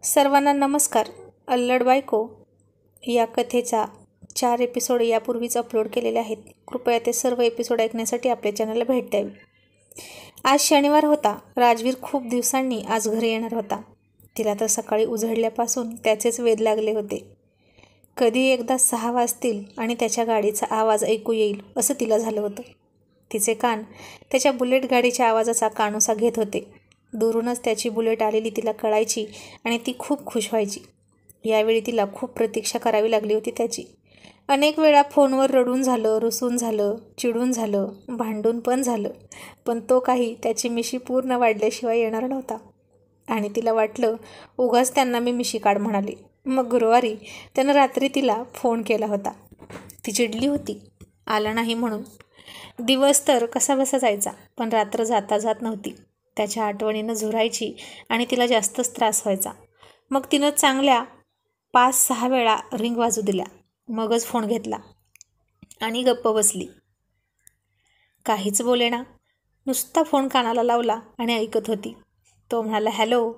सर्वांना नमस्कार. अल्लड बायको या कथेचा 4 एपिसोड यापूर्वीच अपलोड केलेले आहेत. कृपया ते सर्व एपिसोड ऐकण्यासाठी आपल्या चॅनलला भेट द्यावी. आज शनिवार होता. राजवीर खूप दिवसांनी आज घरी येणार होता. तिला तर सकाळी उजळल्यापासून त्याचेच वेध लागले होते. कधी एकदा 6 वाजतील आणि त्याच्या गाडीचा आवाज ऐकू येईल असं तिला झालं होतं. तिचे कान त्याच्या बुलेट गाडीच्या आवाजाचा कानोसा घेत होते. दुरूनच त्याची बुलेट आलेली तिला कळायची आणि ती खूप खुश व्हायची. यावेळी तिला खूप प्रतीक्षा करावी लागली होती त्याची. अनेक वेळा फोनवर रडून झालं, रुसून झालं, चिडून झालं, भांडून पण झालं, पण तो काही त्याची मिशी पूर्ण वाढल्याशिवाय येणार नव्हता. आणि तिला वाटलं उगाच त्यांना मी मिशी काढ म्हणाले. मग गुरुवारी त्यानं रात्री तिला फोन केला होता. ती चिडली होती आला नाही म्हणून. दिवस तर कसाबसा जायचा, पण रात्र जाता जात नव्हती. त्याच्या आठवणीनं झुरायची आणि तिला जास्तच त्रास व्हायचा. मग तिनं चांगल्या 5-6 वेळा रिंग वाजू दिल्या. मगच फोन घेतला आणि गप्प बसली. काहीच बोलेना. नुसता फोन कानाला लावला आणि ऐकत होती. तो म्हणाला, हॅलो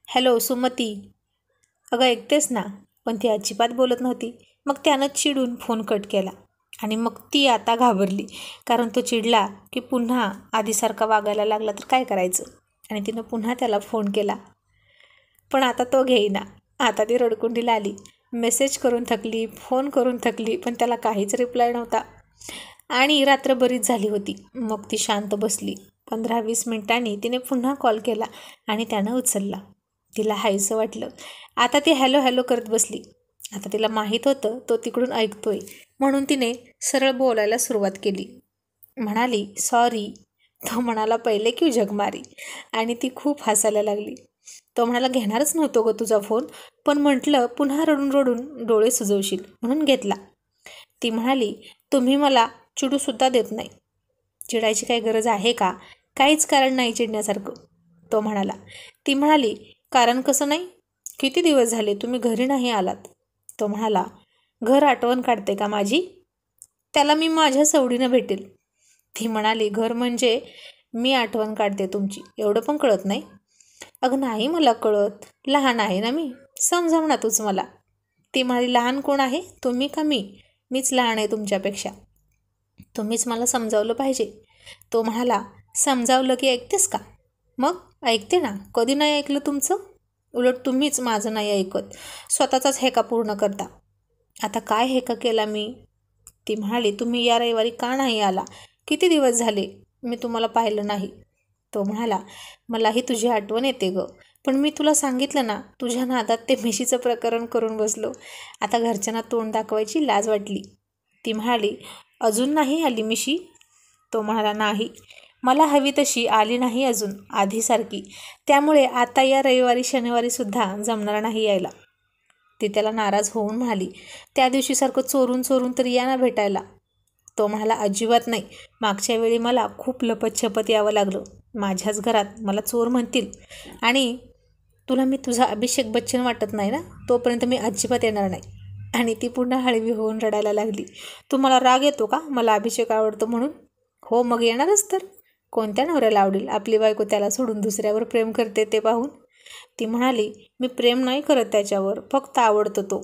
हॅलो सुमती, अगं ऐकतेस ना? पण ती अजिबात बोलत नव्हती. मग त्यानं चिडून फोन कट केला. आणि मग ती आता घाबरली, कारण तो चिडला की पुन्हा आधीसारखा वागायला लागला तर काय करायचं. आणि तिनं पुन्हा त्याला फोन केला, पण आता तो घेईना. आता ती रडकुंडीला आली. मेसेज करून थकली, फोन करून थकली, पण त्याला काहीच रिप्लाय नव्हता. आणि रात्र बरीच झाली होती. मग ती शांत बसली. 15-20 मिनिटांनी तिने पुन्हा कॉल केला आणि त्यानं उचलला. तिला हायसं वाटलं. आता ती हॅलो हॅलो करत बसली. आता तिला माहीत होतं तो तिकडून ऐकतोय, म्हणून तिने सरळ बोलायला सुरुवात केली. म्हणाली, सॉरी. तो म्हणाला, पहिले क्यू जगमारी. आणि ती खूप हसायला लागली. तो म्हणाला, घेणारच नव्हतो गं तुझा फोन, पण म्हटलं पुन्हा रडून रडून डोळे सुजवशील म्हणून घेतला. ती म्हणाली, तुम्ही मला चिडूसुद्धा देत नाही. चिडायची काही गरज आहे का? काहीच कारण नाही चिडण्यासारखं. तो म्हणाला. ती म्हणाली, कारण कसं नाही? किती दिवस झाले तुम्ही घरी नाही आलात. तो म्हणाला, घर आठवण काढते का माझी? त्याला मी माझ्या सवडीनं भेटेल. ती म्हणाली, घर म्हणजे मी आठवण काढते तुमची, एवढं पण कळत नाही? अगं नाही मला कळत, लहान आहे ना मी, समजाव ना तूच मला. ती म्हणाली, लहान कोण आहे, तुम्ही का मी? मीच लहान आहे तुमच्यापेक्षा. तुम्हीच मला समजावलं पाहिजे. तो म्हणाला, समजावलं की ऐकतेस का? मग ऐकते ना, कधी नाही ऐकलं तुमचं? उलट तुम्हीच माझं नाही ऐकत, स्वतःचाच हेका पूर्ण करता. आता काय हेका केला मी? ती म्हणाली, तुम्ही या रविवारी का नाही आला? किती दिवस झाले मी तुम्हाला पाहिलं नाही. तो म्हणाला, मलाही तुझी आठवण येते गं, पण मी तुला सांगितलं ना, तुझ्या नादात ते मिशीचं प्रकरण करून बसलो. आता घरच्यांना तोंड दाखवायची लाज वाटली. ती म्हणाली, अजून नाही आली मिशी? तो म्हणाला, नाही, मला हवी तशी आली नाही अजून आधीसारखी, त्यामुळे आता या रविवारी शनिवारीसुद्धा जमणार नाही यायला. ती त्याला नाराज होऊन म्हणाली, त्या दिवशीसारखं चोरून चोरून तरी या ना भेटायला. तो म्हणाला, अजिबात नाही, मागच्या वेळी मला खूप लपतछपत यावं लागलं. माझ्याच घरात मला चोर म्हणतील. आणि तुला मी तुझा अभिषेक बच्चन वाटत नाही ना, तोपर्यंत मी अजिबात येणार नाही. आणि ती पुन्हा हळवी होऊन रडायला लागली. तुम्हाला राग येतो का मला अभिषेक आवडतो म्हणून? हो, मग येणारच तर. कोणत्या नवऱ्याला आवडेल आपली बायको त्याला सोडून दुसऱ्यावर प्रेम करते ते पाहून? ती म्हणाली, मी प्रेम नाही करत त्याच्यावर, फक्त आवडतो तो.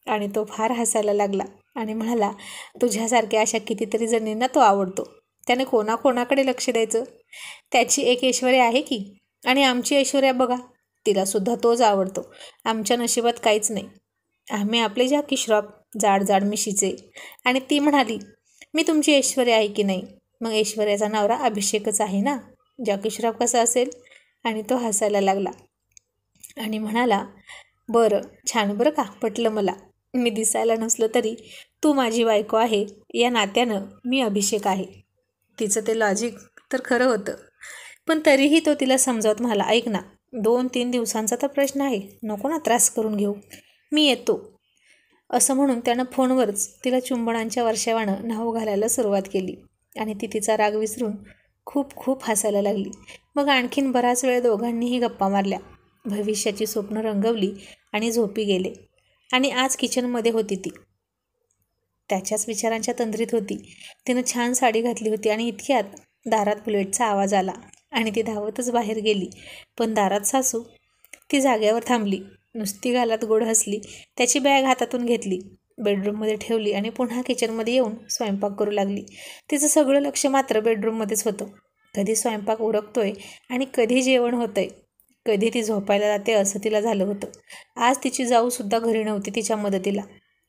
आणि तो फार हसायला लागला आणि म्हणाला, तुझ्यासारख्या अशा कितीतरी जणींना तो आवडतो. त्याने कोणाकोणाकडे लक्ष द्यायचं? त्याची एक ऐश्वर्या आहे की, आणि आमची ऐश्वर्या बघा, तिलासुद्धा तोच आवडतो. आमच्या नशिबात काहीच नाही. आम्ही आपले जॅकी श्रॉफ, जाड जाड मिशीचे. आणि ती म्हणाली, मी तुमची ऐश्वर्या आहे की नाही? मग ऐश्वर्याचा नवरा अभिषेकच आहे ना, जॅकी श्रॉफ कसा असेल? आणि तो हसायला लागला आणि म्हणाला, बरं, छान बरं का, पटलं मला. मी दिसायला नसलं तरी तू माझी बायको आहे, या नात्यानं मी अभिषेक आहे. तिचं ते लॉजिक तर खरं होतं, पण तरीही तो तिला समजावत म्हणाला, ऐक ना, 2-3 दिवसांचा तर प्रश्न आहे, नको ना त्रास करून घेऊ, मी येतो. असं म्हणून त्यानं फोनवरच तिला चुंबनांच्या वर्षावानं न्हाऊ घालायला सुरुवात केली. आणि ती तिचा राग विसरून खूप खूप हसायला लागली. मग आणखीन बराच वेळ दोघांनीही गप्पा मारल्या, भविष्याची स्वप्न रंगवली आणि झोपी गेले. आणि आज किचनमध्ये होती ती, त्याच्याच विचारांच्या तंद्रीत होती. तिनं छान साडी घातली होती आणि इतक्यात दारात बुलेटचा आवाज आला आणि ती धावतच बाहेर गेली. पण दारात सासू ती जाग्यावर थांबली, नुसती गालात गोड हसली, त्याची बॅग हातातून घेतली, बेडरूममध्ये ठेवली आणि पुन्हा किचनमध्ये येऊन स्वयंपाक करू लागली. तिचं सगळं लक्ष मात्र बेडरूममध्येच होतं. कधी स्वयंपाक उरकतोय आणि कधी जेवण होतंय, कधी ती झोपायला जाते असं तिला झालं होतं. आज तिची जाऊसुद्धा घरी नव्हती तिच्या मदतीला,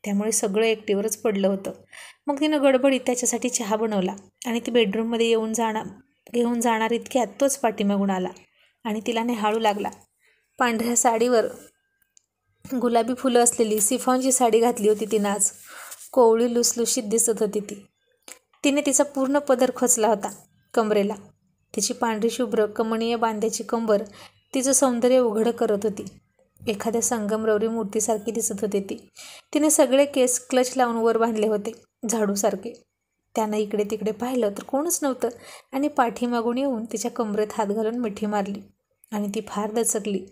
त्यामुळे सगळं एकटीवरच पडलं होतं. मग तिनं गडबडीत त्याच्यासाठी चहा बनवला आणि ती बेडरूममध्ये घेऊन जाणार इतक्यात तोच पाठीमागून आला आणि तिला निहाळू लागला. पांढऱ्या साडीवर गुलाबी फुलं असलेली सिफॉनची साडी घातली होती तिनं आज. कोवळी लुसलुशीत दिसत होती ती. तिने तिचा पूर्ण पदर खोचला होता कमरेला. तिची पांढरी शुभ्र कमनीय बांध्याची कंबर तिचं सौंदर्य उघड करत होती. एखाद्या संगमरवरी मूर्तीसारखी दिसत होती ती. तिने सगळे केस क्लच लावून वर बांधले होते झाडूसारखे. त्यानं इकडे तिकडे पाहिलं तर कोणच नव्हतं आणि पाठीमागून येऊन तिच्या कमरेत हात घालून मिठी मारली आणि ती फार दचकली.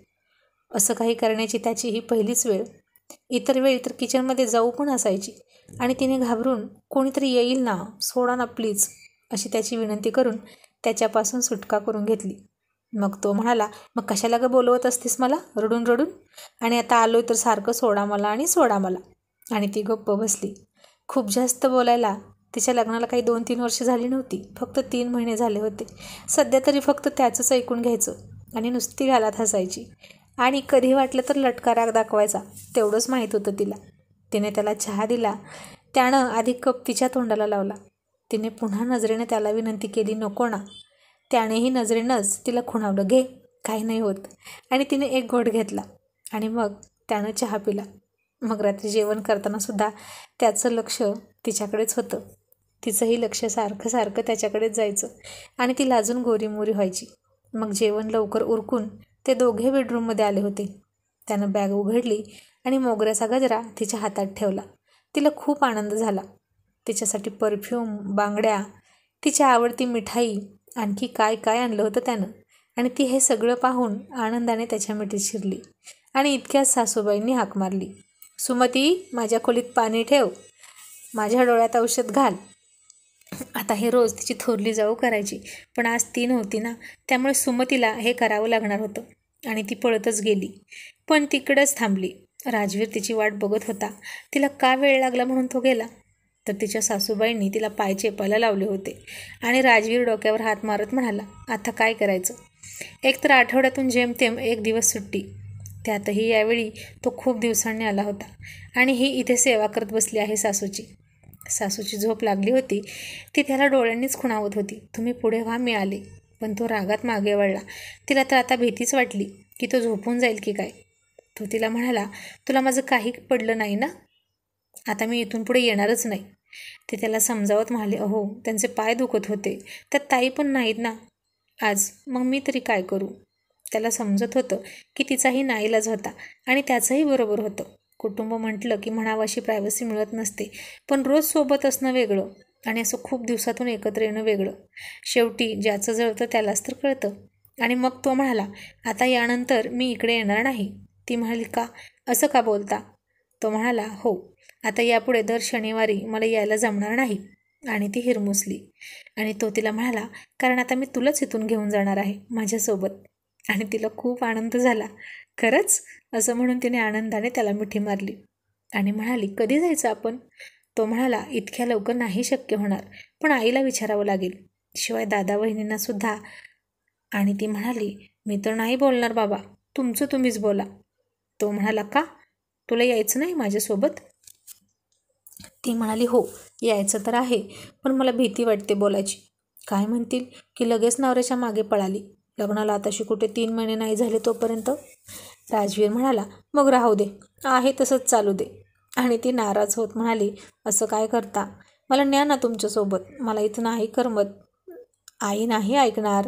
असं काही करण्याची त्याची ही पहिलीच वेळ. इतर वेळी तर किचनमध्ये जाऊ पण असायची आणि तिने घाबरून कोणीतरी येईल ना, सोडा ना प्लीज, अशी त्याची विनंती करून त्याच्यापासून सुटका करून घेतली. मग तो म्हणाला, मग कशाला गं बोलवत असतीस मला रडून रडून, आणि आता आलोय तर सारखं सोडा मला आणि सोडा मला. आणि ती गप्प बसली. खूप जास्त बोलायला तिच्या लग्नाला काही 2-3 वर्ष झाली नव्हती, फक्त 3 महिने झाले होते. सध्या तरी फक्त त्याचंच ऐकून घ्यायचं आणि नुसती गालात हसायची आणि कधी वाटलं तर लटका राग दाखवायचा, तेवढंच माहीत होतं तिला. तिने त्याला चहा दिला. त्यानं आधी कप तिच्या तोंडाला लावला. तिने पुन्हा नजरेने त्याला विनंती केली, नको ना. त्यानेही नजरेनंच तिला खुणावलं, घे, काही नाही होत. आणि तिने एक घोट घेतला आणि मग त्यानं चहा पिला. मग रात्री जेवण करताना सुद्धा त्याचं लक्ष तिच्याकडेच होतं. तिचंही लक्ष सारखं सारखं त्याच्याकडेच जायचं आणि ती लाजून गोरीमोरी व्हायची. मग जेवण लवकर उरकून ते दोघे बेडरूममध्ये आले होते. त्यानं बॅग उघडली आणि मोगऱ्याचा गजरा तिच्या हातात ठेवला. तिला खूप आनंद झाला. तिच्यासाठी परफ्यूम, बांगड्या, तिची आवडती मिठाई, आणखी काय काय आणलं होतं त्यानं. आणि ती हे सगळं पाहून आनंदाने त्याच्या मिठीत शिरली आणि इतक्याच सासूबाईंनी हाक मारली, सुमती, माझ्या खोलीत पाणी ठेव, माझ्या डोळ्यात औषध घाल. आता हे रोज तिची थोरली जाऊ करायची, पण आज ती नव्हती ना, त्यामुळे सुमतीला हे करावं लागणार होतं आणि ती पळतच गेली. पण तिकडंच थांबली. राजवीर तिची वाट बघत होता. तिला का वेळ लागला म्हणून तो गेला, तर तिच्या सासूबाईंनी तिला पाय चेपायला लावले होते आणि राजवीर डोक्यावर हात मारत म्हणाला, आता काय करायचं. एकतर आठवड्यातून जेमतेम 1 दिवस सुट्टी, त्यातही यावेळी तो खूप दिवसांनी आला होता आणि ही इथे सेवा करत बसली आहे सासूची. सासूची झोप लागली होती. ती त्याला डोळ्यांनीच खुणावत होती, तुम्ही पुढे व्हा, मी आले. पण तो रागात मागे वळला. तिला तर आता भीतीच वाटली की तो झोपून जाईल की काय. तो तिला म्हणाला, तुला माझं काही पडलं नाही ना, आता मी इथून पुढे येणारच नाही. ते त्याला समजावत म्हणाले, अहो त्यांचे पाय दुखत होते, त्यात ताई पण नाहीत ना आज, मग मी तरी काय करू. त्याला समजत होतं की तिचाही नाईलाज होता आणि त्याचंही बरोबर होतं. कुटुंब म्हटलं की म्हणावाशी प्रायव्हसी मिळत नसते, पण रोज सोबत असणं वेगळं आणि असं खूप दिवसातून एकत्र येणं वेगळं. शेवटी ज्याचं जळतं त्यालाच तर कळतं. आणि मग तो म्हणाला, आता यानंतर मी इकडे येणार नाही. ती म्हणाली, का, असं का बोलता. तो म्हणाला, हो, आता यापुढे दर शनिवारी मला यायला जमणार नाही. आणि ती हिरमुसली. आणि तो तिला म्हणाला, कारण आता मी तुलाच इथून घेऊन जाणार आहे माझ्यासोबत. आणि तिला खूप आनंद झाला. खरंच, असं म्हणून तिने आनंदाने त्याला मिठी मारली आणि म्हणाली, कधी जायचं आपण. तो म्हणाला, इतक्या लवकर नाही शक्य होणार, पण आईला विचारावं लागेल, शिवाय दादा वहिनींना सुद्धा. आणि ती म्हणाली, मी तर नाही बोलणार बाबा, तुमचं तुम्हीच बोला. तो म्हणाला, का, तुला यायचं नाही माझ्यासोबत. ती म्हणाली, हो, यायचं तर आहे, पण मला भीती वाटते बोलायची. काय म्हणतील की लगेच नवऱ्याच्या मागे पळाली. लग्नाला आताशी कुठे 3 महिने नाही झाले तोपर्यंत. राजवीर म्हणाला, मग राहू दे, आहे तसंच चालू दे. आणि ती नाराज होत म्हणाली, असं काय करता, मला न्या ना तुमच्यासोबत, मला इथं नाही करमत, आई नाही ऐकणार.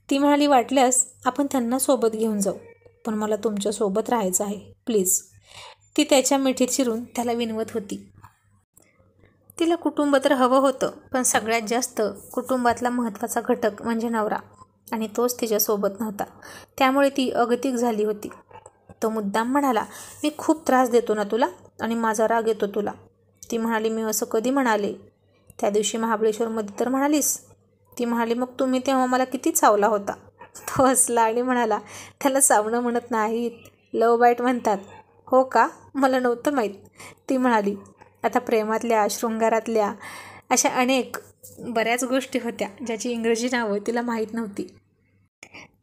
ती म्हणाली, वाटल्यास आपण त्यांना सोबत घेऊन जाऊ, पण मला तुमच्यासोबत राहायचं आहे, प्लीज. ती त्याच्या मिठीत शिरून त्याला विनवत होती. तिला कुटुंब तर हवं होतं, पण सगळ्यात जास्त कुटुंबातला महत्त्वाचा घटक म्हणजे नवरा, आणि तोच तिच्यासोबत नव्हता. त्यामुळे ती अगतिक झाली होती. तो मुद्दाम म्हणाला, मी खूप त्रास देतो ना तुला आणि माझा राग येतो तुला. ती म्हणाली, मी असं कधी म्हणाले, त्या दिवशी महाबळेश्वरमध्ये तर म्हणालीस. ती म्हणाली, मग तुम्ही तेव्हा मला किती चावला होता. तो हसला आणि म्हणाला, त्याला सावणं म्हणत नाहीत, लव बाईट म्हणतात. हो का? मला नव्हतं माहीत. ती म्हणाली, आता प्रेमातल्या, शृंगारातल्या अशा बऱ्याच गोष्टी होत्या ज्याची इंग्रजी नावं तिला माहीत नव्हती.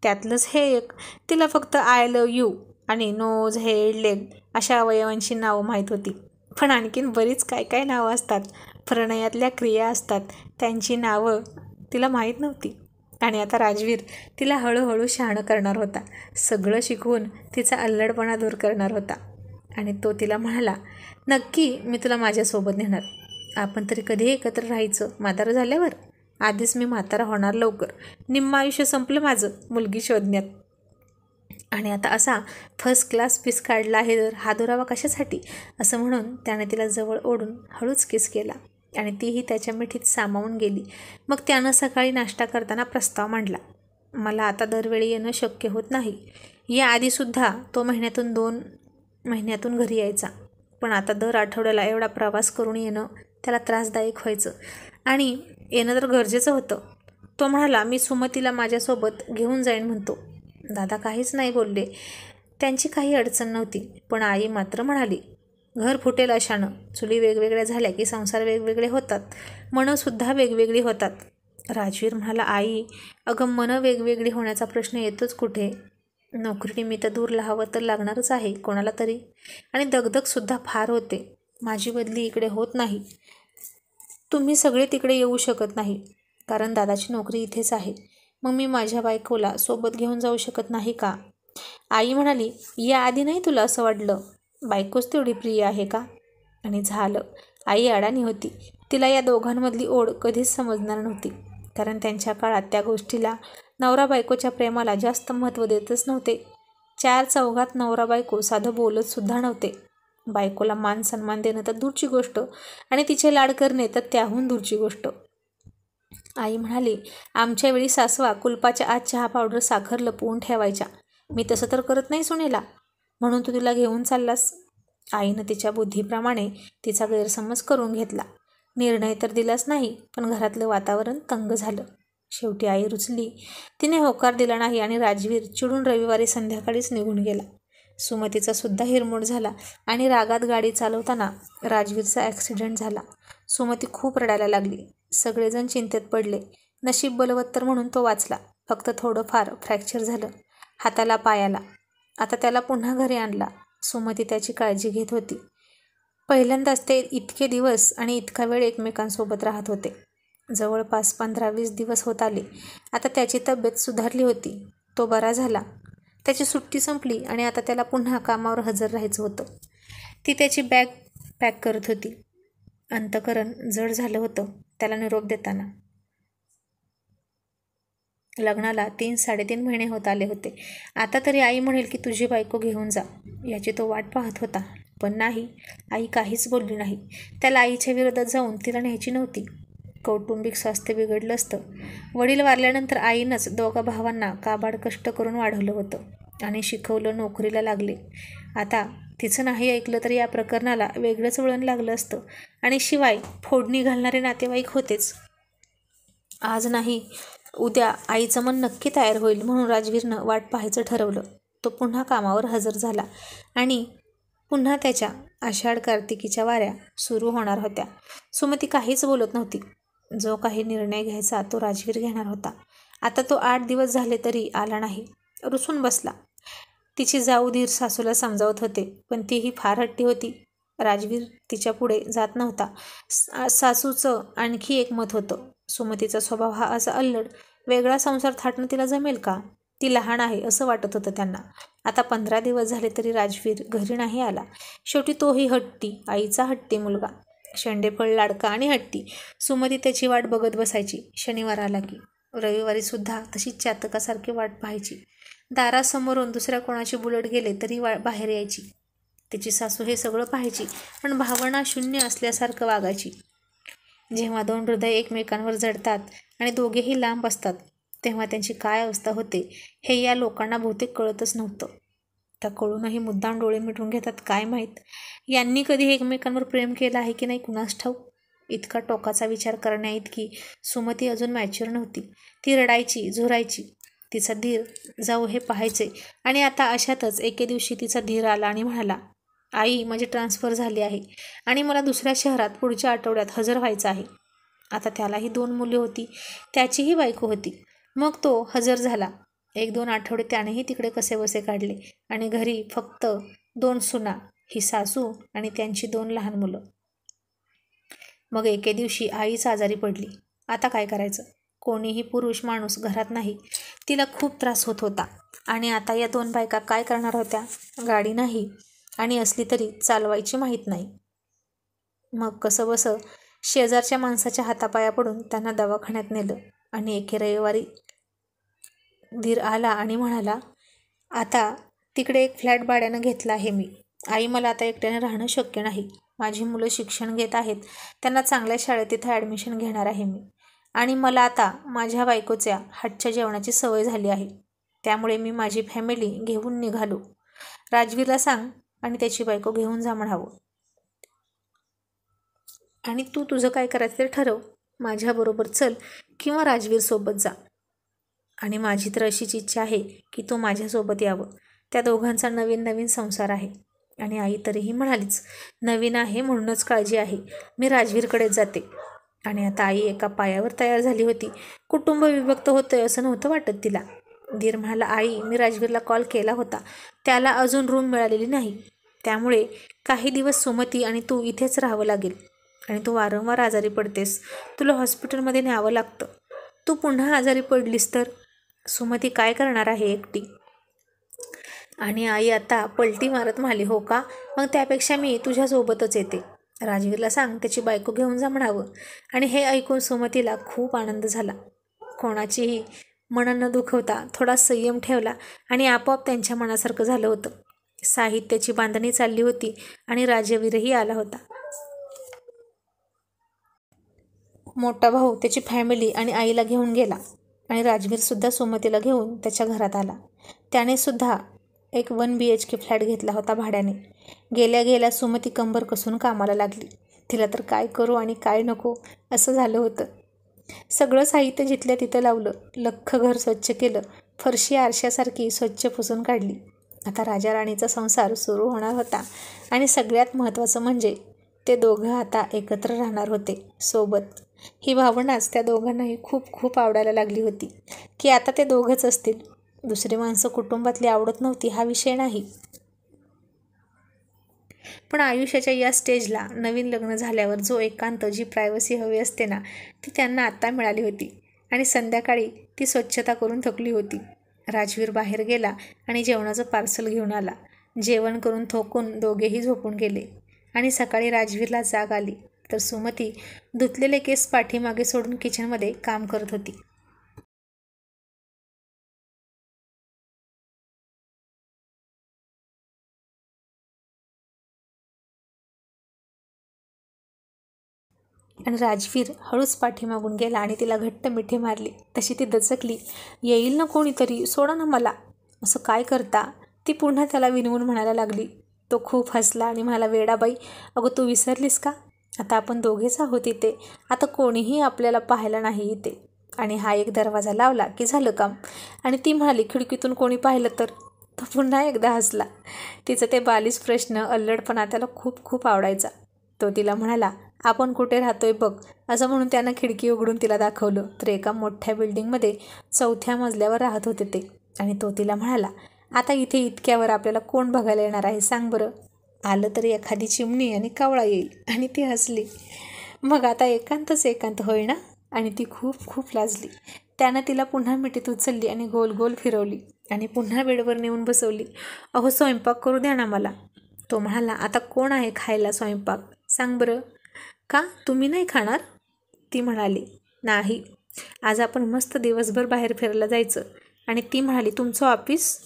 त्यातलंच हे एक. तिला फक्त आय लव्ह यू आणि नोज, हेड, लेग अशा अवयवांची नावं माहीत होती. पण आणखीन बरीच काय काय नावं असतात, प्रणयातल्या क्रिया असतात, त्यांची नावं तिला माहीत नव्हती. आणि आता राजवीर तिला हळूहळू शहाणं करणार होता. सगळं शिकवून तिचा अल्लडपणा दूर करणार होता. आणि तो तिला म्हणाला, नक्की मी तुला माझ्यासोबत नेणार. आपण तरी कधी एकत्र राहायचं म्हातारं झाल्यावर? आधीच मी म्हातारा होणार लवकर. निम्म आयुष्य संपलं माझं मुलगी शोधण्यात. आणि आता असा फर्स्ट क्लास पीस काढला आहे तर हा दुरावा कशासाठी? असं म्हणून त्याने तिला जवळ ओढून हळूच किस केला आणि तीही त्याच्या मिठीत सामावून गेली. मग त्यानं सकाळी नाश्ता करताना प्रस्ताव मांडला, मला आता दरवेळी येणं शक्य होत नाही. याआधीसुद्धा तो महिन्यातून घरी यायचा, पण आता दर आठवड्याला एवढा प्रवास करून येणं त्याला त्रासदायक व्हायचं आणि येणं तर गरजेचं होतं. तो म्हणाला, मी सुमतीला माझ्यासोबत घेऊन जाईन म्हणतो. दादा काहीच नाही बोलले. त्यांची काही अडचण नव्हती. पण आई मात्र म्हणाली, घर फुटेल अशानं. चुली वेगवेगळ्या झाल्या की संसार वेगवेगळे होतात, मनंसुद्धा वेगवेगळी होतात. राजवीर म्हणाला, आई अगं मनं वेगवेगळी होण्याचा प्रश्न येतोच कुठे? नोकरीनिमित्त दूर राहावं तर लागणारच आहे कोणाला तरी. आणि दगदगसुद्धा फार होते. माझी बदली इकडे होत नाही. तुम्ही सगळे तिकडे येऊ शकत नाही कारण दादाची नोकरी इथेच आहे. मग मी माझ्या बायकोला सोबत घेऊन जाऊ शकत नाही का? आई म्हणाली, याआधी नाही तुला असं वाटलं? बायकोच तेवढी प्रिय आहे का? आणि झालं. आई अडाणी होती. तिला या दोघांमधली ओढ कधीच समजणार नव्हती. कारण त्यांच्या काळात त्या गोष्टीला, नवरा बायकोच्या प्रेमाला जास्त महत्त्व देतच नव्हते. 4 चौघात नवरा बायको साधं बोलतसुद्धा नव्हते. बायकोला मान सन्मान देणं तर दूरची गोष्ट आणि तिचे लाड करणे तर त्याहून दूरची गोष्ट. आई म्हणाली, आमच्या वेळी सासवा कुलपाच्या आत चहा पावडर साखर लपवून ठेवायच्या. मी तसं तर करत नाही सुनेला, म्हणून तू तिला घेऊन चाललास. आईनं तिच्या बुद्धीप्रमाणे तिचा गैरसमज करून घेतला. निर्णय तर दिलाच नाही, पण घरातलं वातावरण तंग झालं. शेवटी आई रुचली. तिने होकार दिला नाही आणि राजवीर चिडून रविवारी संध्याकाळीच निघून गेला. सुमतीचा सुद्धा हिरमोड झाला आणि रागात गाडी चालवताना राजवीरचा ॲक्सिडेंट झाला. सुमती खूप रडायला लागली. सगळेजण चिंतेत पडले. नशीब बलवत्तर म्हणून तो वाचला. फक्त थोडंफार फ्रॅक्चर झालं हाताला पायाला. आता त्याला पुन्हा घरी आणला. सुमती त्याची काळजी घेत होती. पहिल्यांदाच ते इतके दिवस आणि इतका वेळ एकमेकांसोबत राहत होते. जवळपास 15-20 दिवस होत आले. आता त्याची तब्येत सुधारली होती. तो बरा झाला. त्याची सुट्टी संपली आणि आता त्याला पुन्हा कामावर हजर राहायचं होतं. ती त्याची बॅग पॅक करत होती. अंतःकरण जड झालं होतं त्याला निरोप देताना. लग्नाला 3-3.5 महिने होत आले होते. आता तरी आई म्हणेल की तुझी बायको घेऊन जा, याची तो वाट पाहत होता. पण नाही, आई काहीच बोलली नाही. त्याला आईच्या विरोधात जाऊन तिला न्यायची नव्हती. कौटुंबिक स्वास्थ्य बिघडलं असतं. वडील वारल्यानंतर आईनंच दोघा भावांना काबाड कष्ट करून वाढवलं होतं आणि शिकवलं, नोकरीला लागले. आता तिचं नाही ऐकलं तर या प्रकरणाला वेगळंच वळण लागलं असतं आणि शिवाय फोडणी घालणारे नातेवाईक होतेच. आज नाही उद्या आईचं मन नक्की तयार होईल म्हणून राजवीरनं वाट पाहायचं ठरवलं. तो पुन्हा कामावर हजर झाला आणि पुन्हा त्याच्या आषाढ कार्तिकीच्या वाऱ्या सुरू होणार होत्या. सुमती काहीच बोलत नव्हती. जो काही निर्णय घ्यायचा तो राजवीर घेणार होता. आता तो 8 दिवस झाले तरी आला नाही. रुसून बसला. तिची जाऊ धीर सासूला समजावत होते, पण तीही फार हट्टी होती. राजवीर तिच्या पुढे जात नव्हता. सासूचं आणखी एक मत होतं. सुमतीचा स्वभाव हा असा अल्लड, वेगळा संसार थाटणं तिला जमेल का? ती लहान आहे असं वाटत होतं त्यांना. आता 15 दिवस झाले तरी राजवीर घरी नाही आला. शेवटी तोही हट्टी, आईचा हट्टी मुलगा. शेंडेफळ लाडका आणि हट्टी. सुमती त्याची वाट बघत बसायची. शनिवार आला की रविवारीसुद्धा तशीच चातकासारखी वाट पाहायची. दारासमोरून दुसऱ्या कोणाची बुलेट गेले तरी बाहेर यायची. तिची सासू हे सगळं पाहायची, पण भावना शून्य असल्यासारखं वागायची. जेव्हा 2 हृदय एकमेकांवर जडतात आणि दोघेही लांब असतात तेव्हा त्यांची काय अवस्था होते हे या लोकांना बहुतेक कळतच नव्हतं. त्या कळूनही मुद्दाम डोळे मिटून घेतात काय माहीत. यांनी कधी एकमेकांवर प्रेम केलं आहे की नाही कुणास ठाऊक. इतका टोकाचा विचार करण्याइतकी सुमती अजून मॅच्युअर नव्हती. ती रडायची, झुरायची. तिचा धीर जाऊ हे पाहायचे. आणि आता अशातच एके दिवशी तिचा धीर आला आणि म्हणाला, आई, माझी ट्रान्सफर झाली आहे आणि मला दुसऱ्या शहरात पुढच्या आठवड्यात हजर व्हायचं आहे. आता त्यालाही 2 मुले होती, त्याचीही बायको होती. मग तो हजर झाला. 1-2 आठवडे त्यानेही तिकडे कसेबसे काढले आणि घरी फक्त 2 सुना, ही सासू आणि त्यांची 2 लहान मुलं. मग एके दिवशी आईच आजारी पडली. आता काय करायचं? कोणीही पुरुष माणूस घरात नाही. तिला खूप त्रास होत होता. आणि आता या 2 बायका काय करणार होत्या? गाडी नाही आणि असली तरी चालवायची माहीत नाही. मग कसंबसं शेजारच्या माणसाच्या हातापाया पडून त्यांना दवाखान्यात नेलं. आणि एके रविवारी धीर आला आणि म्हणाला, आता तिकडे एक फ्लॅट भाड्यानं घेतला आहे मी. आई, मला आता एकट्याने राहणं शक्य नाही. माझी मुलं शिक्षण घेत आहेत, त्यांना चांगल्या शाळेत तिथं ॲडमिशन घेणार आहे मी. आणि मला आता माझ्या बायकोच्या हातच्या जेवणाची सवय झाली आहे. त्यामुळे मी माझी फॅमिली घेऊन निघालो. राजवीरला सांग आणि त्याची बायको घेऊन जा म्हणावं. आणि तू तुझं काय करायचं ते ठरव. माझ्याबरोबर चल किंवा राजवीरसोबत जा. आणि माझी तर अशीच इच्छा आहे की तो माझ्यासोबत यावं. त्या दोघांचा नवीन नवीन संसार आहे. आणि आई तरीही म्हणालीच, नवीन आहे म्हणूनच काळजी आहे. मी राजवीरकडेच जाते. आणि आता आई एका पायावर तयार झाली होती. कुटुंब विभक्त होतंय असं नव्हतं वाटत तिला. धीर म्हणाला, आई, मी राजवीरला कॉल केला होता. त्याला अजून रूम मिळालेली नाही. त्यामुळे काही दिवस सुमती आणि तू इथेच राहावं लागेल. आणि तू वारंवार आजारी पडतेस. तुला हॉस्पिटलमध्ये न्यावं लागतं. तू पुन्हा आजारी पडलीस तर सुमती काय करणार आहे एकटी? आणि आई आता पलटी मारत म्हणाली, हो का? मग त्यापेक्षा मी तुझ्यासोबतच येते. राजवीरला सांग त्याची बायको घेऊन जा म्हणावं. आणि हे ऐकून सुमतीला खूप आनंद झाला. कोणाचीही मन न दुखवता थोडा संयम ठेवला आणि आपोआप त्यांच्या मनासारखं झालं होतं. साहित्याची बांधणी चालली होती आणि राजवीरही आला होता. मोठा भाऊ त्याची फॅमिली आणि आईला घेऊन गेला. आणि राजवीरसुद्धा सुमतीला घेऊन त्याच्या घरात आला. त्याने सुद्धा एक 1 BHK फ्लॅट घेतला होता भाड्याने. गेल्या गेल्या सुमती कंबर कसून कामाला लागली. तिला तर काय करू आणि काय नको असं झालं होतं. सगळं साहित्य जिथल्या तिथं लावलं. लख्ख घर स्वच्छ केलं. फरशी आरशासारखी स्वच्छ पुसून काढली. आता राजा राणीचा संसार सुरू होणार होता. आणि सगळ्यात महत्त्वाचं म्हणजे ते दोघं आता एकत्र राहणार होते सोबत. ही भावनाच त्या दोघांनाही खूप खूप आवडायला लागली होती की आता ते दोघंच असतील. दुसरी माणसं कुटुंबातली आवडत नव्हती हा विषय नाही. पण आयुष्याच्या या स्टेजला नवीन लग्न झाल्यावर जो एकांत, जी प्रायव्हसी हवी असते ना, ती त्यांना आत्ता मिळाली होती. आणि संध्याकाळी ती स्वच्छता करून थकली होती. राजवीर बाहेर गेला आणि जेवणाचं पार्सल घेऊन आला. जेवण करून थोकून दोघेही झोपून गेले. आणि सकाळी राजवीरला जाग आली तर सुमती धुतलेले केस पाठीमागे सोडून किचनमध्ये काम करत होती. आणि राजवीर हळूच पाठीमागून गेला आणि तिला घट्ट मिठी मारली. तशी ती दचकली. येईल ना कोणीतरी, सोडा ना मला. असं काय करता? ती पुन्हा त्याला विनवून म्हणायला लागली. तो खूप हसला आणि म्हणाला, वेडाबाई, अगं तू विसरलीस का? आता आपण दोघेच आहोत इथे. आता कोणीही आपल्याला पाहायला नाही इथे. आणि हा एक दरवाजा लावला की झालं काम. आणि ती म्हणाली, खिडकीतून कोणी पाहिलं तर? तो पुन्हा एकदा हसला. तिचं ते बालिश प्रश्न, अल्लडपणा त्याला खूप खूप आवडायचा. तो तिला म्हणाला, आपण कुठे राहतोय बघ. असं म्हणून त्यानं खिडकी उघडून तिला दाखवलं तर एका मोठ्या बिल्डिंगमध्ये 4थ्या मजल्यावर राहत होते ते. आणि तो तिला म्हणाला, आता इथे इतक्यावर आपल्याला कोण बघायला येणार आहे सांग बरं? आलं तरी एखादी चिमणी आणि कावळा येईल. आणि ती हसली. मग आता एकांतच एकांत होय ना? आणि ती खूप खूप लाजली. त्यानं तिला पुन्हा मिठीत उचलली आणि गोल गोल फिरवली आणि पुन्हा बेडवर नेऊन बसवली. अहो, स्वयंपाक करू द्या ना मला. तो म्हणाला, आता कोण आहे खायला स्वयंपाक सांग बरं? का, तुम्ही नाही खाणार? ती म्हणाली, नाही, आज आपण मस्त दिवसभर बाहेर फिरायला जायचं. आणि ती म्हणाली, तुमचं ऑफिस?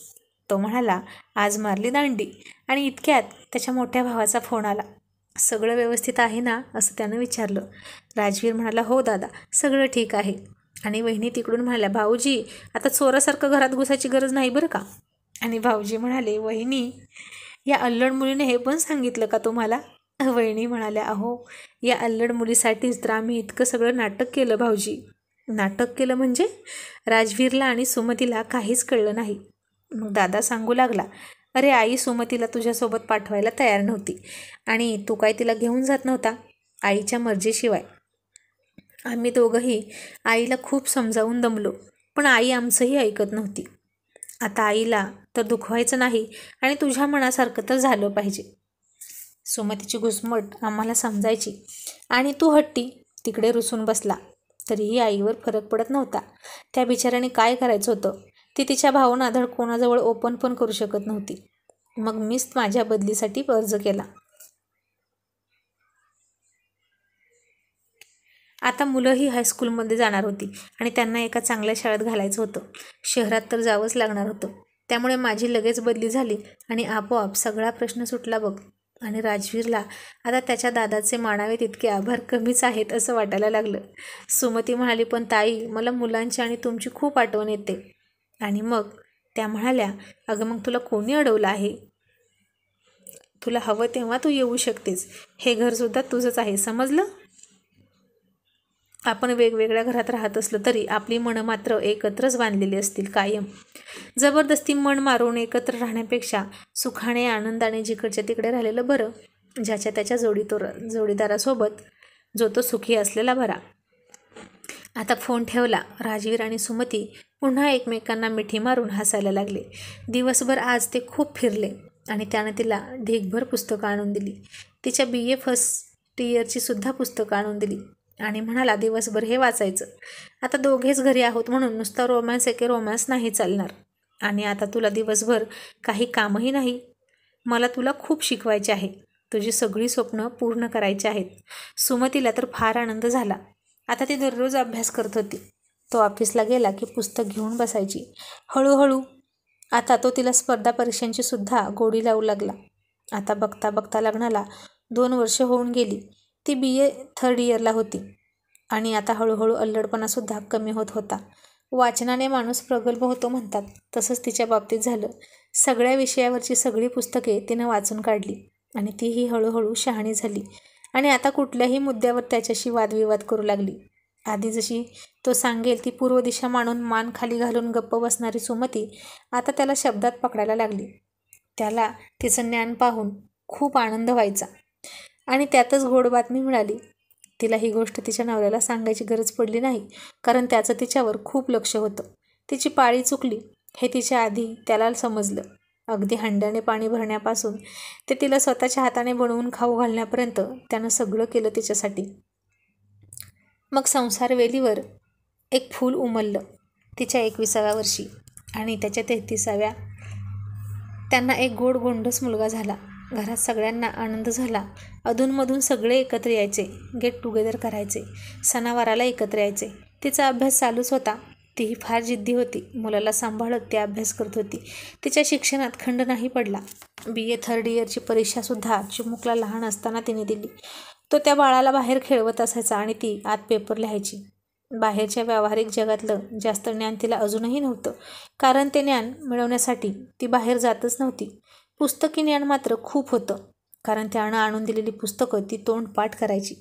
तो म्हणाला, आज मारली दांडी. आणि इतक्यात त्याच्या मोठ्या भावाचा फोन आला. सगळं व्यवस्थित आहे ना असं त्यानं विचारलं. राजवीर म्हणाला, हो दादा, सगळं ठीक आहे. आणि वहिनी तिकडून म्हणाल्या, भाऊजी, आता चोरासारखं घरात घुसायची गरज नाही बरं का? आणि भाऊजी म्हणाले, वहिनी, या अल्लड मुलीने हे पण सांगितलं का तुम्हाला? वहिनी म्हणाल्या, अहो, या अल्लड मुलीसाठीच तर आम्ही इतकं सगळं नाटक केलं भाऊजी. नाटक केलं म्हणजे? राजवीरला आणि सुमतीला काहीच कळलं नाही. मग दादा सांगू लागला, अरे आई सुमतीला तुझ्यासोबत पाठवायला तयार नव्हती आणि तू काय तिला घेऊन जात नव्हता आईच्या मर्जीशिवाय. आम्ही दोघंही आईला खूप समजावून दमलो, पण आई आमचंही ऐकत नव्हती. आता आईला तर दुखवायचं नाही आणि तुझ्या मनासारखं तर झालं पाहिजे. सुमतीची घुसमट आम्हाला समजायची आणि तू हट्टी तिकडे रुसून बसला. तरीही आईवर फरक पडत नव्हता. त्या बिचाऱ्याने काय करायचं होतं? ती तिच्या भावना धड कोणाजवळ ओपन पण करू शकत नव्हती. मग मीच माझ्या बदलीसाठी अर्ज केला. आता मुलंही हायस्कूलमध्ये जाणार होती आणि त्यांना एका चांगल्या शाळेत घालायचं होतं. शहरात तर जावंच लागणार होतं. त्यामुळे माझी लगेच बदली झाली आणि आपोआप सगळा प्रश्न सुटला बघ. आणि राजवीरला आता त्याच्या दादाचे मानावे तितके आभार कमीच आहेत असं वाटायला लागलं. सुमती म्हणाली, पण ताई मला मुलांची आणि तुमची खूप आठवण येते. आणि मग त्या म्हणाल्या, अगं मग तुला कोणी अडवलं आहे? तुला हवं तेव्हा तू येऊ शकतेस. हे घरसुद्धा तुझंच आहे, समजलं? आपण वेगवेगळ्या घरात राहत असलो तरी आपली मनं मात्र एकत्रच बांधलेली असतील कायम. जबरदस्ती मन मारून एकत्र राहण्यापेक्षा सुखाने आनंदाने जिकडच्या तिकडे राहिलेलं बरं. ज्याच्या त्याच्या जोडीदारासोबत जो तो सुखी असलेला बरा. आता फोन ठेवला. राजवीर आणि सुमती पुन्हा एकमेकांना मिठी मारून हसायला लागले. दिवसभर आज ते खूप फिरले आणि त्यानं तिला ढीगभर पुस्तकं आणून दिली. तिच्या BA फर्स्ट इयरची सुद्धा पुस्तकं आणून दिली आणि म्हणाला, दिवसभर हे वाचायचं. आता दोघेच घरी आहोत म्हणून नुसता रोमॅन्स नाही चालणार. आणि आता तुला दिवसभर काही कामही नाही. मला तुला खूप शिकवायचे आहे. तुझी सगळी स्वप्न पूर्ण करायची आहेत. सुमतीला तर फार आनंद झाला. आता ती दररोज अभ्यास करत होती. तो ऑफिसला गेला की पुस्तक घेऊन बसायची. हळूहळू आता तो तिला स्पर्धा परीक्षांची सुद्धा गोडी लावू लागला. आता बघता बघता लग्नाला 2 वर्ष होऊन गेली. ती BA थर्ड इयरला होती आणि आता हळूहळू अल्लडपणासुद्धा कमी होत होता. वाचनाने माणूस प्रगल्भ होतो म्हणतात, तसंच तिच्या बाबतीत झालं. सगळ्या विषयावरची सगळी पुस्तके तिनं वाचून काढली आणि तीही हळूहळू शहाणी झाली आणि आता कुठल्याही मुद्द्यावर त्याच्याशी वादविवाद करू लागली. आधी जशी तो सांगेल ती पूर्व दिशा मांडून मान खाली घालून गप्प बसणारी सुमती आता त्याला शब्दात पकडायला लागली. त्याला तिचं ज्ञान पाहून खूप आनंद व्हायचा आणि त्यातच गोड बातमी मिळाली. तिला ही गोष्ट तिच्या नवऱ्याला सांगायची गरज पडली नाही, कारण त्याचं तिच्यावर खूप लक्ष होतं. तिची पाळी चुकली हे तिच्या आधी त्याला समजलं. अगदी हंड्याने पाणी भरण्यापासून ते तिला स्वतःच्या हाताने बनवून खाऊ घालण्यापर्यंत त्यानं सगळं केलं तिच्यासाठी. मग संसार वेलीवर एक फूल उमललं तिच्या 21व्या वर्षी आणि त्याच्या 33व्या त्यांना एक गोड गोंडस मुलगा झाला. घरात सगळ्यांना आनंद झाला. अधूनमधून सगळे एकत्र यायचे, गेट टुगेदर करायचे, सणावाराला एकत्र यायचे. तिचा अभ्यास चालूच होता. तीही फार जिद्दी होती. मुलाला सांभाळत ती अभ्यास करत होती. तिच्या शिक्षणात खंड नाही पडला. BA थर्ड इयरची परीक्षासुद्धा चिमुकला लहान असताना तिने दिली. तो त्या बाळाला बाहेर खेळवत असायचा आणि ती आत पेपर लिहायची. बाहेरच्या व्यावहारिक जगातलं जास्त ज्ञान तिला अजूनही नव्हतं, कारण ते ज्ञान मिळवण्यासाठी ती बाहेर जातच नव्हती. पुस्तकी ज्ञान मात्र खूप होतं, कारण त्यानं आणून दिलेली पुस्तकं ती तोंडपाठ करायची.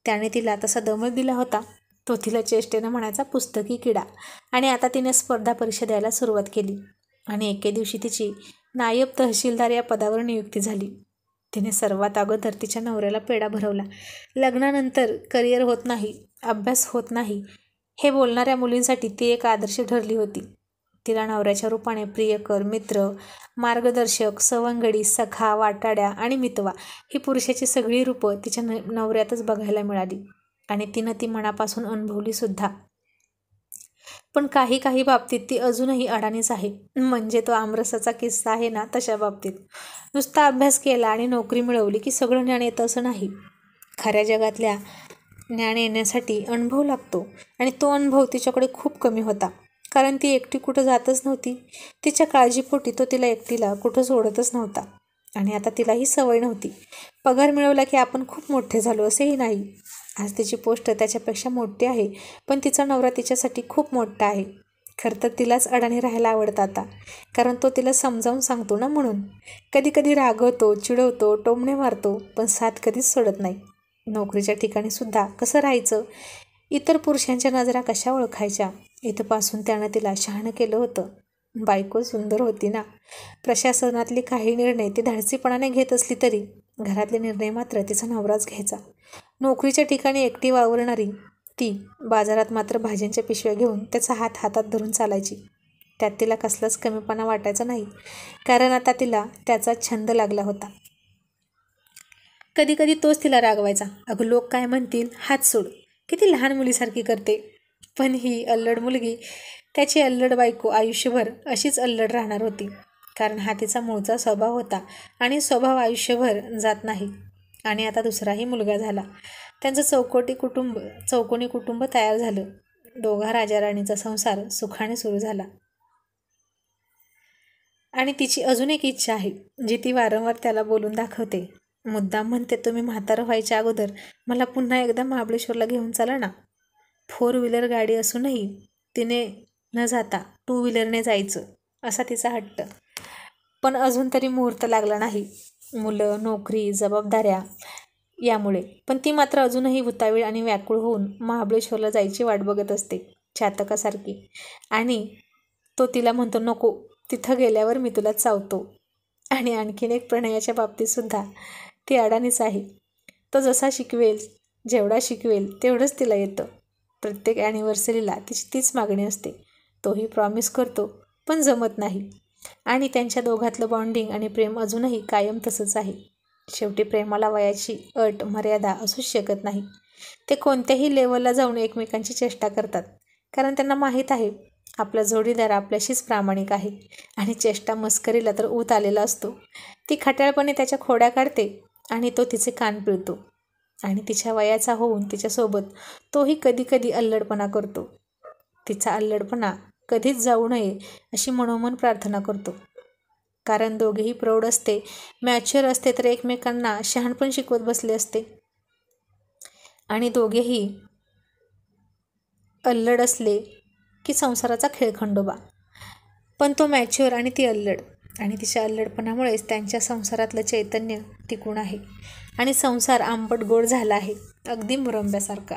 त्याने तिला तसा दमच दिला होता. तो तिला चेष्टेनं म्हणायचा पुस्तकी किडा. आणि आता तिने स्पर्धा परीक्षा द्यायला सुरुवात केली आणि एके दिवशी तिची नायब तहसीलदार या पदावर नियुक्ती झाली. तिने सर्वात अगोदर तिच्या नवऱ्याला पेढा भरवला. लग्नानंतर करिअर होत नाही, अभ्यास होत नाही हे बोलणाऱ्या मुलींसाठी ती एक आदर्श ठरली होती. तिला नवऱ्याच्या रूपाने प्रियकर, मित्र, मार्गदर्शक, सवंगडी, सखा, वाटाड्या आणि मितवा ही पुरुषाची सगळी रूपं तिच्या नवऱ्यातच बघायला मिळाली आणि तिनं ती मनापासून अनुभवली सुद्धा. पण काही बाबतीत ती अजूनही अडाणीच आहे. म्हणजे तो आमरसाचा किस्सा आहे ना, तशा बाबतीत. नुसता अभ्यास केला आणि नोकरी मिळवली की सगळं ज्ञान येतं असं नाही. खऱ्या जगातल्या ज्ञान येण्यासाठी अनुभव लागतो आणि तो अनुभव तिच्याकडे खूप कमी होता, कारण ती एकटी कुठं जातच नव्हती. तिच्या काळजीपोटी तो तिला एकटीला कुठं सोडतच नव्हता आणि आता तिलाही सवय नव्हती. पगार मिळवला की आपण खूप मोठे झालो असेही नाही. आज तिची पोस्ट त्याच्यापेक्षा मोठी आहे, पण तिचा नवरा तिच्यासाठी खूप मोठा आहे. खरं तर तिलाच अडाणी राहायला आवडतं आता, कारण तो तिला समजावून सांगतो ना म्हणून. कधी रागवतो, चिडवतो, टोमणे मारतो, पण साथ कधीच सोडत नाही. नोकरीच्या ठिकाणी सुद्धा कसं राहायचं इतर पुरुषांच्या नजरा कशा ओळखायच्या, इथपासून त्यानं तिला शहाणं केलं होतं. बायको सुंदर होती ना. प्रशासनातली काही निर्णय ती धाडसीपणाने घेत असली तरी घरातले निर्णय मात्र तिचा नवराच घ्यायचा. नोकरीच्या ठिकाणी एकटी वावरणारी ती बाजारात मात्र भाज्यांच्या पिशव्या घेऊन त्याचा हात हातात धरून चालायची. त्यात तिला कसलाच कमीपणा वाटायचा नाही, कारण आता तिला त्याचा छंद लागला होता. कधी कधी तोच तिला रागवायचा. अगं लोक काय म्हणतील, हात सोड, किती लहान मुलीसारखी करते. पण ही अल्लड मुलगी, त्याची अल्लड बायको आयुष्यभर अशीच अल्लड राहणार होती, कारण हा तिचा मूळचा स्वभाव होता आणि स्वभाव आयुष्यभर जात नाही. आणि आता दुसराही मुलगा झाला. त्यांचं चौकोनी कुटुंब तयार झालं. दोघा राजा-राणीचा संसार सुखाने सुरू झाला. आणि तिची अजून एक इच्छा आहे, जी ती वारंवार त्याला बोलून दाखवते. मुद्दाम म्हणते, तुम्ही म्हातारं व्हायच्या अगोदर मला पुन्हा एकदा महाबळेश्वरला घेऊन चला ना. 4 व्हीलर गाडी असूनही तिने न जाता 2 व्हीलरने जायचं, असा तिचा हट्ट. पण अजून तरी मुहूर्त लागला नाही. मुलं, नोकरी, जबाबदाऱ्या यामुळे. पण ती मात्र अजूनही उतावीळ आणि व्याकुळ होऊन महाबळेश्वरला जायची वाट बघत असते, चातकासारखी. आणि तो तिला म्हणतो, नको, तिथं गेल्यावर मी तुला चावतो. आणि आणखीन एक, प्रणयाच्या बाबतीतसुद्धा ती अडाणीच आहे. तो जसा शिकवेल, जेवढा शिकवेल तेवढंच तिला येतं. प्रत्येक ॲनिव्हर्सरीला तिची तीच मागणी असते. तोही प्रॉमिस करतो, पण जमत नाही. आणि त्यांच्या दोघातलं बॉन्डिंग आणि प्रेम अजूनही कायम तसंच आहे. शेवटी प्रेमाला वयाची अट मर्यादा असूच शकत नाही. ते कोणत्याही लेवलला जाऊन एकमेकांची चेष्टा करतात, कारण त्यांना माहीत आहे आपला जोडीदार आपल्याशीच प्रामाणिक आहे. आणि चेष्टा मस्करीला तर ऊत आलेला असतो. ती खट्याळपणे त्याच्या खोड्या काढते आणि तो तिचे कान पिळतो. आणि तिच्या वयाचा होऊन तिच्यासोबत तोही कधी कधी अल्लडपणा करतो. तिचा अल्लडपणा कधीच जाऊ नये अशी मनोमन प्रार्थना करतो, कारण दोघेही प्रौढ असते, मॅच्युअर असते तर एकमेकांना शहाणपण शिकवत बसले असते. आणि दोघेही अल्लड असले की संसाराचा खेळखंडोबा. पण तो मॅच्युअर आणि ती अल्लड, आणि तिच्या अल्लडपणामुळेच त्यांच्या संसारातलं चैतन्य टिकून आहे. आणि संसार आंबट गोड झाला आहे, अगदी मुरंब्यासारखा.